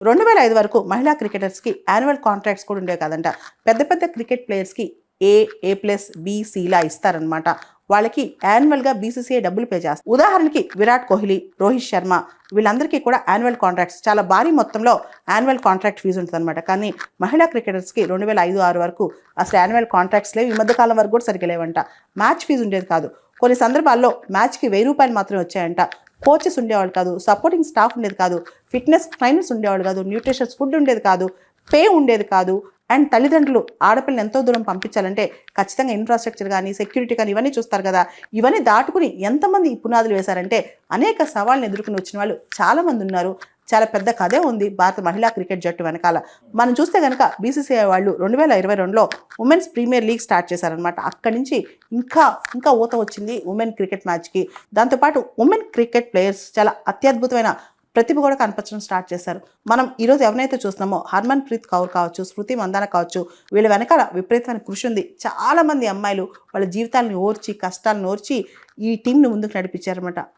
2005 వరకు మహిళా క్రికెటర్స్‌కి annual contracts కూడా ఉండేవి కాదంట. పెద్ద పెద్ద క్రికెట్ ప్లేయర్స్‌కి ఏ+, బి, సిలా ఇస్తారనమాట. వాళ్ళకి యాన్యువల్‌గా బీసీసీఐ డబ్బులు పే చేస్తారు. ఉదాహరణకి విరాట్ కోహ్లీ, రోహిత్ శర్మ వీళ్ళందరికీ కూడా యాన్యువల్ కాంట్రాక్ట్స్ చాలా భారీ మొత్తంలో యాన్యువల్ కాంట్రాక్ట్ ఫీజు ఉంటుందన్నమాట. కానీ మహిళా క్రికెటర్స్‌కి 2005, 6 వరకు అసలు యాన్యువల్ కాంట్రాక్ట్స్ లేవు. ఈ మధ్య కాలం వరకు కూడా సరిగ్గా లేవంట. మ్యాచ్ ఫీజు ఉండేది కాదు. కొన్ని సందర్భాల్లో మ్యాచ్‌కి ₹1000 మాత్రమే వచ్చాయంట. కోచెస్ ఉండేవాళ్ళు కాదు, సపోర్టింగ్ స్టాఫ్ ఉండేది కాదు, ఫిట్నెస్ ట్రైనర్స్ ఉండేవాళ్ళు కాదు, న్యూట్రిషన్స్ ఫుడ్ ఉండేది కాదు, పే ఉండేది కాదు. అండ్ తల్లిదండ్రులు ఆడపిల్లని ఎంతో దూరం పంపించాలంటే ఖచ్చితంగా ఇన్ఫ్రాస్ట్రక్చర్ కానీ, సెక్యూరిటీ కానీ ఇవన్నీ చూస్తారు కదా. ఇవన్నీ దాటుకుని ఎంతమంది ఈ పునాదులు వేశారంటే అనేక సవాళ్ళని ఎదుర్కొని వచ్చిన వాళ్ళు చాలామంది ఉన్నారు. చాలా పెద్ద కథే ఉంది భారత మహిళా క్రికెట్ జట్టు వెనకాల. మనం చూస్తే కనుక బీసీసీఐ వాళ్ళు 2022లో ఉమెన్స్ ప్రీమియర్ లీగ్ స్టార్ట్ చేశారనమాట. అక్కడి నుంచి ఇంకా ఇంకా ఊత వచ్చింది ఉమెన్ క్రికెట్ మ్యాచ్కి. దాంతోపాటు ఉమెన్ క్రికెట్ ప్లేయర్స్ చాలా అత్యద్భుతమైన ప్రతిభ కూడా కనపరచడం స్టార్ట్ చేశారు. మనం ఈరోజు ఎవరినైతే చూస్తున్నామో హర్మన్ ప్రీత్ కౌర్ కావచ్చు, స్మృతి మందాన కావచ్చు, వీళ్ళ వెనకాల విపరీతమైన కృషి ఉంది. చాలామంది అమ్మాయిలు వాళ్ళ జీవితాలను ఓర్చి, కష్టాలను ఓర్చి ఈ టీంని ముందుకు నడిపించారన్నమాట.